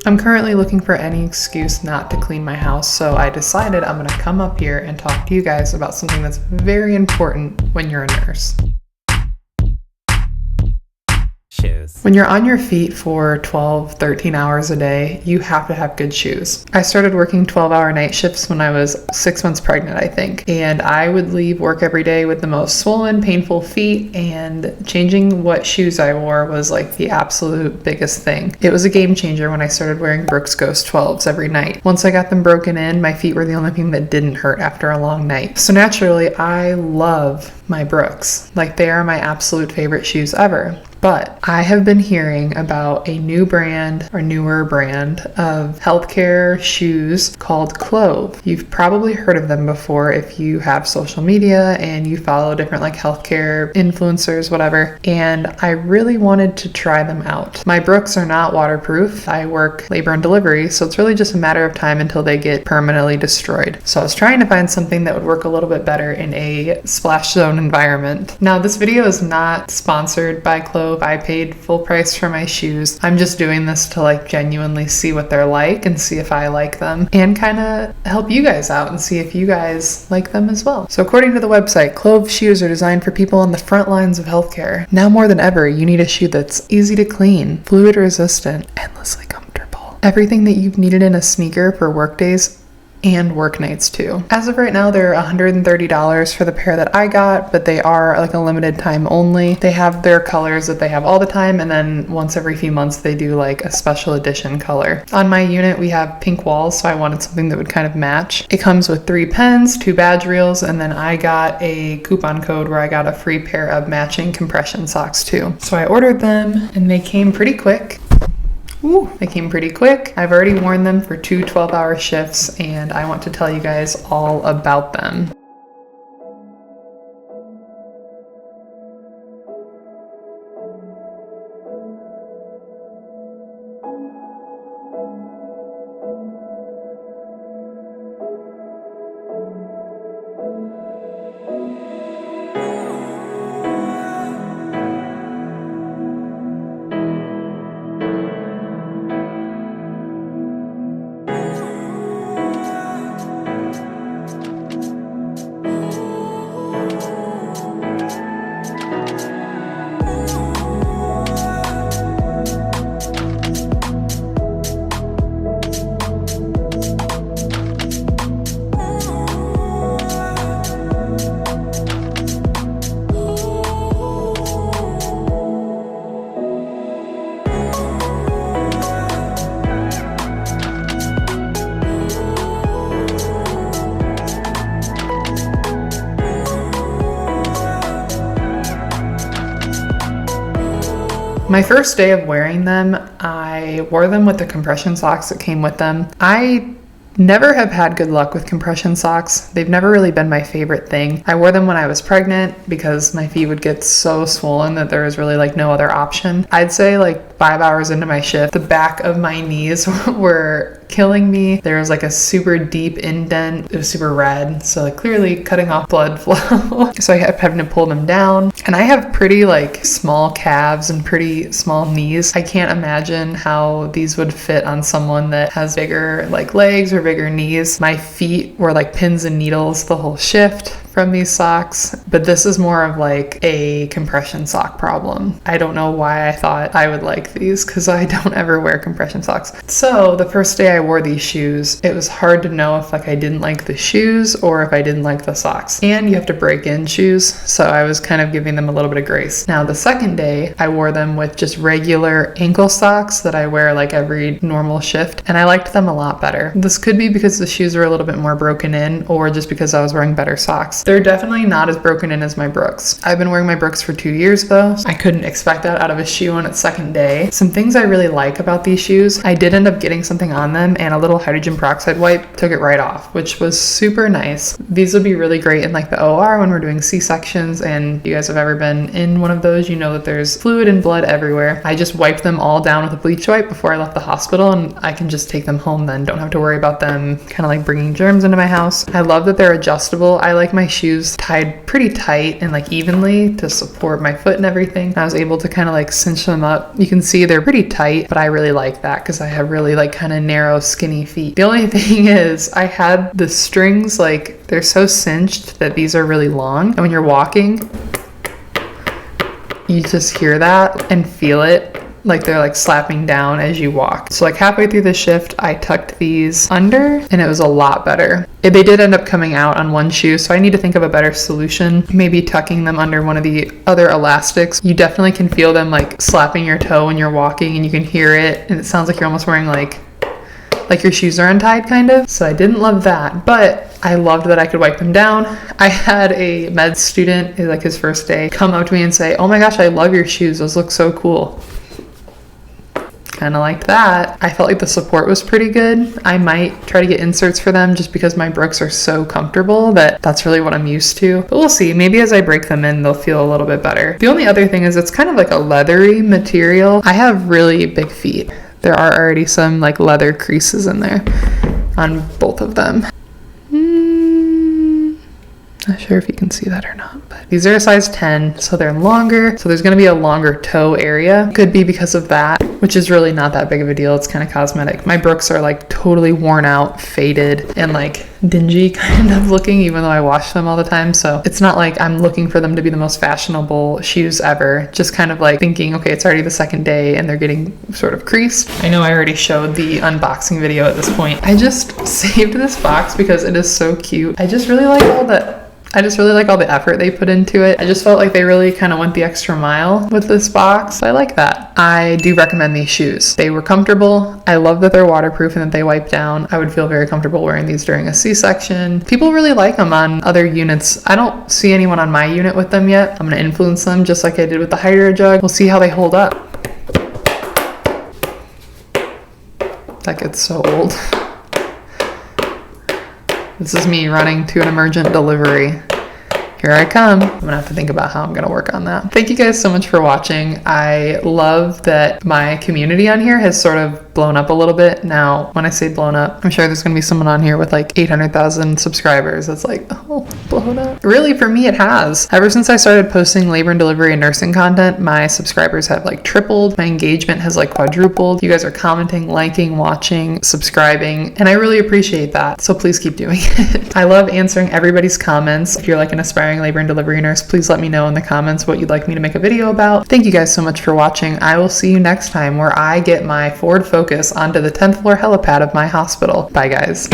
I'm currently looking for any excuse not to clean my house, so I decided I'm gonna come up here and talk to you guys about something that's very important when you're a nurse. Shoes. When you're on your feet for 12, 13 hours a day, you have to have good shoes. I started working 12-hour night shifts when I was 6 months pregnant, I think. And I would leave work every day with the most swollen, painful feet, and changing what shoes I wore was like the absolute biggest thing. It was a game changer when I started wearing Brooks Ghost 12s every night. Once I got them broken in, my feet were the only thing that didn't hurt after a long night. So naturally, I love my Brooks. Like, they are my absolute favorite shoes ever. But I have been hearing about a new brand or newer brand of healthcare shoes called Clove. You've probably heard of them before if you have social media and you follow different like healthcare influencers, whatever. And I really wanted to try them out. My Brooks are not waterproof. I work labor and delivery, so it's really just a matter of time until they get permanently destroyed. So I was trying to find something that would work a little bit better in a splash zone environment. Now, this video is not sponsored by Clove. I paid full price for my shoes. I'm just doing this to like genuinely see what they're like and see if I like them and kind of help you guys out and see if you guys like them as well. So according to the website, Clove shoes are designed for people on the front lines of healthcare. Now more than ever, you need a shoe that's easy to clean, fluid resistant, endlessly comfortable. Everything that you've needed in a sneaker for work days and work nights too. As of right now, they're $130 for the pair that I got, but they are like a limited time only. They have their colors that they have all the time, and then once every few months they do like a special edition color. On my unit we have pink walls, so I wanted something that would kind of match. It comes with 3 pens, 2 badge reels, and then I got a coupon code where I got a free pair of matching compression socks too. So I ordered them and they came pretty quick. They came pretty quick. I've already worn them for 2 12-hour shifts, and I want to tell you guys all about them. My first day of wearing them, I wore them with the compression socks that came with them. I never have had good luck with compression socks. They've never really been my favorite thing. I wore them when I was pregnant because my feet would get so swollen that there was really like no other option. I'd say like 5 hours into my shift, the back of my knees were killing me. There was like a super deep indent. It was super red, so like clearly cutting off blood flow. So I kept having to pull them down. And I have pretty like small calves and pretty small knees. I can't imagine how these would fit on someone that has bigger like legs or bigger knees. My feet were like pins and needles the whole shift from these socks, but this is more of like a compression sock problem. I don't know why I thought I would like these because I don't ever wear compression socks. So the first day I wore these shoes, it was hard to know if like I didn't like the shoes or if I didn't like the socks. And you have to break in shoes, so I was kind of giving them a little bit of grace. Now the second day I wore them with just regular ankle socks that I wear like every normal shift, and I liked them a lot better. This could be because the shoes are a little bit more broken in, or just because I was wearing better socks. They're definitely not as broken in as my Brooks. I've been wearing my Brooks for 2 years though. I couldn't expect that out of a shoe on its second day. Some things I really like about these shoes, I did end up getting something on them and a little hydrogen peroxide wipe took it right off, which was super nice. These would be really great in like the OR when we're doing C-sections, and if you guys have ever been in one of those, you know that there's fluid and blood everywhere. I just wiped them all down with a bleach wipe before I left the hospital, and I can just take them home then. Don't have to worry about them kind of like bringing germs into my house. I love that they're adjustable. I like my shoes tied pretty tight and like evenly to support my foot and everything. I was able to kind of like cinch them up. You can see they're pretty tight, but I really like that because I have really like kind of narrow, skinny feet. The only thing is I had the strings, like they're so cinched that these are really long. And when you're walking, you just hear that and feel it. Like they're like slapping down as you walk. So like halfway through the shift, I tucked these under and it was a lot better. They did end up coming out on one shoe, so I need to think of a better solution. Maybe tucking them under one of the other elastics. You definitely can feel them like slapping your toe when you're walking, and you can hear it, and it sounds like you're almost wearing like your shoes are untied kind of. So I didn't love that, but I loved that I could wipe them down. I had a med student, like his first day, come up to me and say, "Oh my gosh, I love your shoes. Those look so cool." Kind of liked that. I felt like the support was pretty good. I might try to get inserts for them just because my Brooks are so comfortable that that's really what I'm used to. But we'll see. Maybe as I break them in, they'll feel a little bit better. The only other thing is it's kind of like a leathery material. I have really big feet. There are already some like leather creases in there on both of them. Not sure if you can see that or not, but these are a size 10, so they're longer. So there's going to be a longer toe area. Could be because of that, which is really not that big of a deal. It's kind of cosmetic. My Brooks are like totally worn out, faded, and like dingy kind of looking, even though I wash them all the time. So it's not like I'm looking for them to be the most fashionable shoes ever. Just kind of like thinking, okay, it's already the second day and they're getting sort of creased. I know I already showed the unboxing video at this point. I just saved this box because it is so cute. I just really like all the effort they put into it. I just felt like they really kind of went the extra mile with this box. I like that. I do recommend these shoes. They were comfortable. I love that they're waterproof and that they wipe down. I would feel very comfortable wearing these during a C-section. People really like them on other units. I don't see anyone on my unit with them yet. I'm gonna influence them just like I did with the Hydro Jug. We'll see how they hold up. That gets so old. This is me running to an emergent delivery. Here I come. I'm gonna have to think about how I'm gonna work on that. Thank you guys so much for watching. I love that my community on here has sort of blown up a little bit. Now, when I say blown up, I'm sure there's gonna be someone on here with like 800,000 subscribers. It's like, oh, blown up. Really, for me, it has. Ever since I started posting labor and delivery and nursing content, my subscribers have like tripled. My engagement has like quadrupled. You guys are commenting, liking, watching, subscribing, and I really appreciate that. So please keep doing it. I love answering everybody's comments. If you're like an aspiring labor and delivery nurse, please let me know in the comments what you'd like me to make a video about. Thank you guys so much for watching. I will see you next time where I get my Ford Focus onto the 10th floor helipad of my hospital. Bye guys.